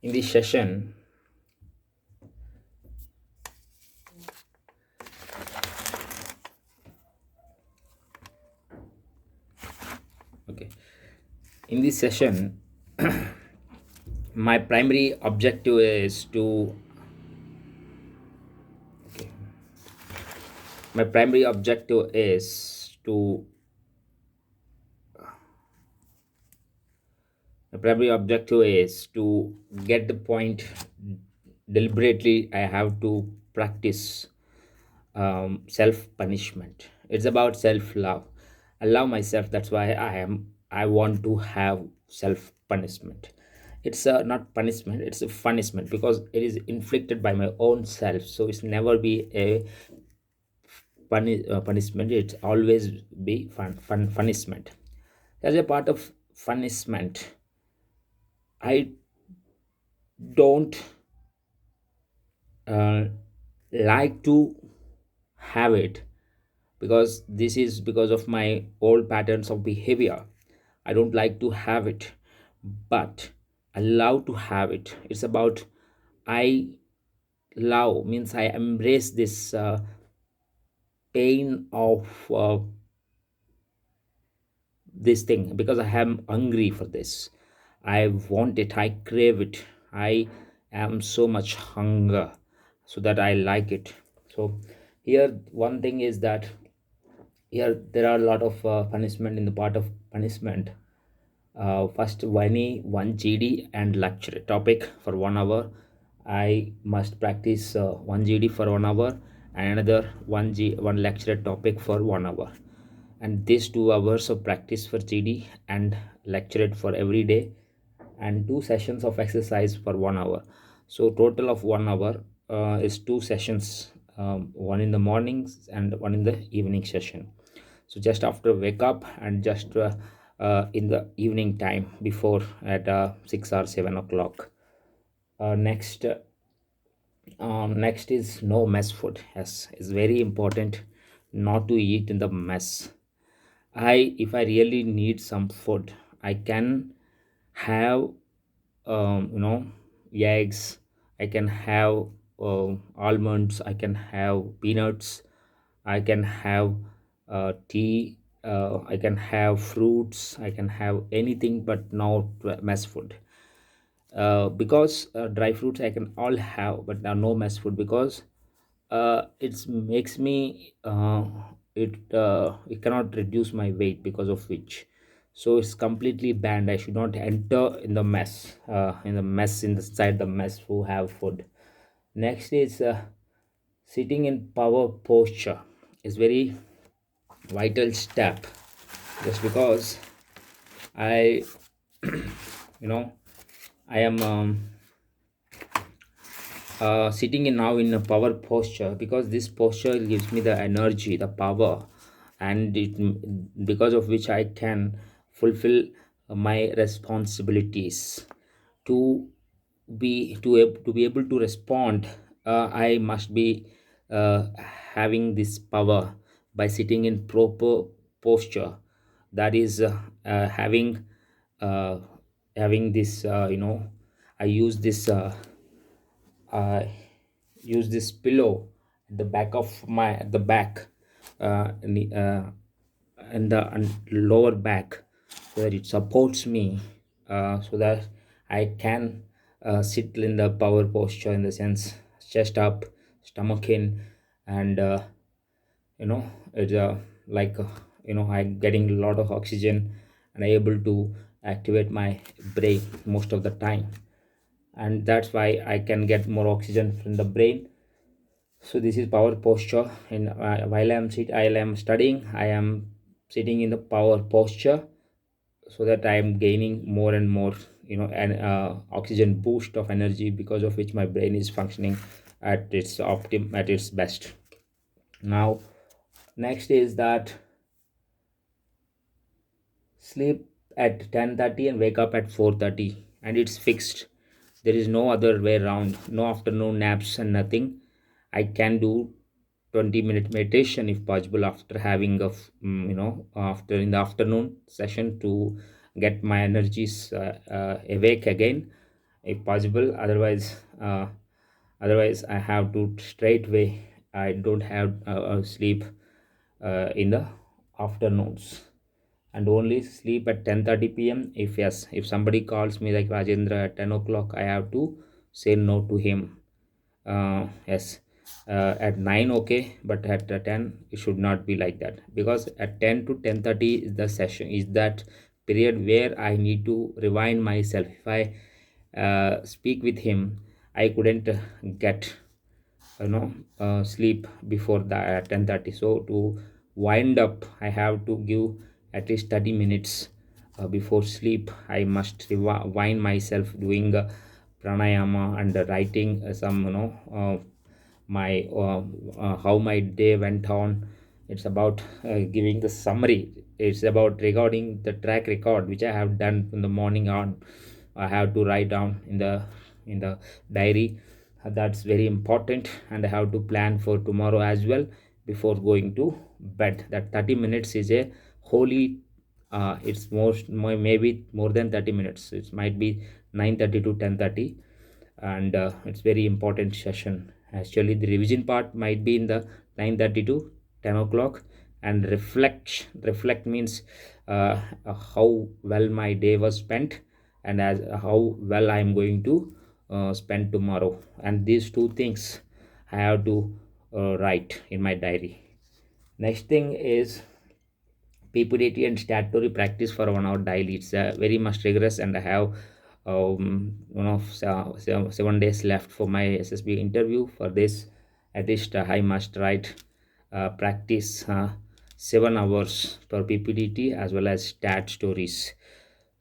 In this session, okay, in this session, my primary objective is to okay, my primary objective is to my primary objective is to get the point deliberately. I have to practice self punishment. It's about self love. I love myself. That's why I want to have self punishment. It's not punishment. It's a punishment because it is inflicted by my own self. So it's never be a punishment. It's always be punishment. As a part of punishment, I don't uh, like to have it because this is because of my old patterns of behavior. I don't like to have it, but I love to have it. It's about I love means I embrace this pain of this thing because I am hungry for this. I want it, I crave it. I am so much hunger so that I like it. So here one thing is that here there are a lot of punishment in the part of punishment. First one GD and lecture topic for 1 hour. I must practice one GD for 1 hour and another one lecture topic for 1 hour. And these 2 hours of practice for GD and lecture it for every day, and two sessions of exercise for 1 hour. So total of 1 hour is two sessions, one in the mornings and one in the evening session. So just after wake up and just in the evening time before at 6 or 7 o'clock. Next is no mess food. Yes, it's very important not to eat in the mess. If I really need some food, I can have eggs. I can have almonds. I can have peanuts. I can have tea. I can have fruits. I can have anything, but not mess food. Because dry fruits I can all have, but no mess food because it makes me it cannot reduce my weight, because of which so it's completely banned. I should not enter in the mess, inside the mess who have food. Next is sitting in power posture is very vital step, just because I you know I am sitting in now in a power posture because this posture gives me the energy, the power, and because of which I can fulfill my responsibilities. To to be able to respond, I must be uh, having this power by sitting in proper posture. That is uh, having this I use this uh, use this pillow at the back of my at the back, in the lower back, so that it supports me, so that I can sit in the power posture, in the sense chest up, stomach in, and it's like I getting a lot of oxygen, and I able to activate my brain most of the time, and that's why I can get more oxygen from the brain. So this is power posture. And while I am studying, I am sitting in the power posture, so that I am gaining more and more an oxygen boost of energy, because of which my brain is functioning at its best. Now next is that sleep at 10:30 and wake up at 4:30, and it's fixed. There is no other way around. No afternoon naps and nothing. I can do 20-minute meditation if possible, after having after in the afternoon session, to get my energies awake again. if possible. Otherwise I have to straight away. I don't have sleep in the afternoons, and only sleep at 10:30 p.m. If yes, if somebody calls me like Rajendra at 10 o'clock, I have to say no to him. Yes, at 9 okay, but at 10 it should not be like that, because at 10 to 10:30 is the session, is that period where I need to rewind myself. If I speak with him, I couldn't get sleep before the 10:30. So to wind up, I have to give at least 30 minutes before sleep. I must wind myself doing pranayama and writing some my how my day went on. It's about giving the summary. It's about regarding the track record which I have done from the morning on. I have to write down in the diary. That's very important, and I have to plan for tomorrow as well before going to bed. That 30 minutes is a holy, it's maybe more than 30 minutes. It might be 9:30 to 10:30, and it's very important session. Actually the revision part might be in the 9:30 to 10 o'clock, and reflect means how well my day was spent, and as how well I am going to spend tomorrow. And these two things I have to write in my diary. Next thing is PPDT and statutory practice for 1 hour daily. It's very much rigorous, and I have 7 days left for my SSB interview. For this, at least I must write practice 7 hours for PPDT as well as stat stories.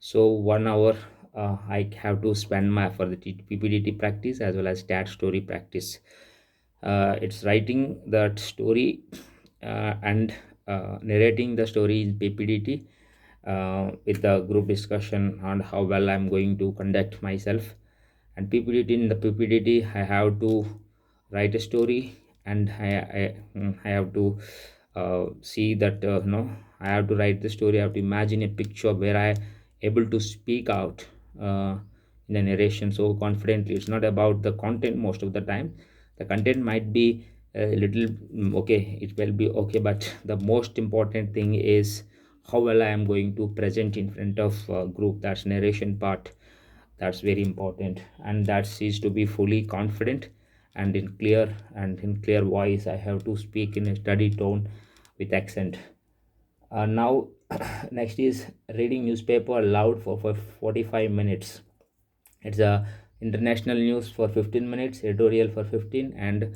So 1 hour I have to spend my for the PPDT practice as well as stat story practice. It's writing that story and narrating the story in PPDT with the group discussion on how well I'm going to conduct myself. And PPDT, in the PPDT I have to write a story, and I have to see that I have to write the story. I have to imagine a picture where I able to speak out in the narration so confidently. It's not about the content most of the time. The content might be a little okay, it will be okay, but the most important thing is how well I am going to present in front of group. That's narration part. That's very important, and that is to be fully confident and in clear voice. I have to speak in a steady tone with accent. Now next is reading newspaper aloud for 45 minutes. It's a international news for 15 minutes, editorial for 15, and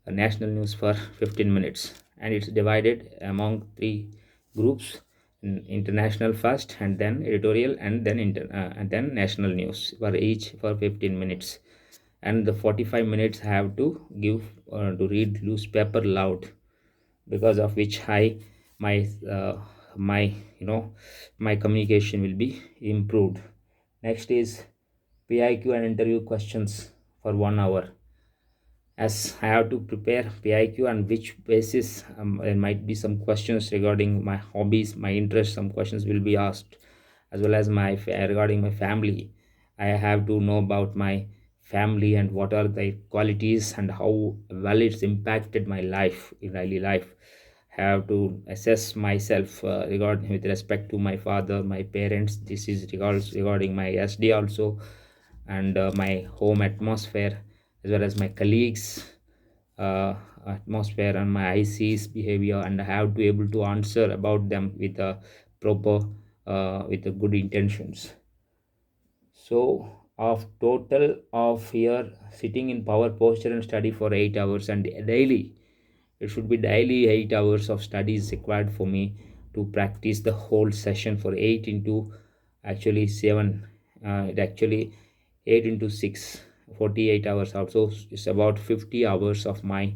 a national news for 15 minutes. And it's divided among three groups: international first, and then editorial, and then and then national news, for each for 15 minutes. And the 45 minutes I have to give to read newspaper loud, because of which I my my my communication will be improved. Next is PIQ and interview questions for 1 hour. As I have to prepare PIQ, on which basis there might be some questions regarding my hobbies, my interests. Some questions will be asked, as well as regarding my family. I have to know about my family and what are the qualities and how well it's impacted my life in daily life. Have to assess myself regarding with respect to my father, my parents. This is regarding my SD also, and my home atmosphere, as well as my colleagues atmosphere, and my IC's behavior, and I have to able to answer about them with a proper with the good intentions. So of total of here sitting in power posture and study for 8 hours, and daily it should be daily 8 hours of studies required for me to practice the whole session for 8 into actually 7. It actually 8 into 6, 48 hours. Also it's about 50 hours of my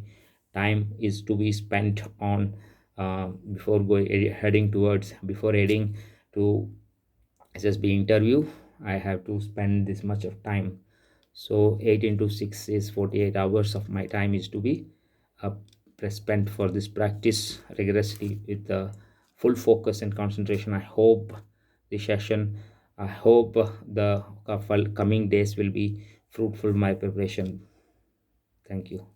time is to be spent on before going heading towards before heading to SSB interview. I have to spend this much of time. So 8 into 6 is 48 hours of my time is to be uh, spent for this practice rigorously with full focus and concentration. I hope the session I hope the coming days will be fruitful my preparation. Thank you.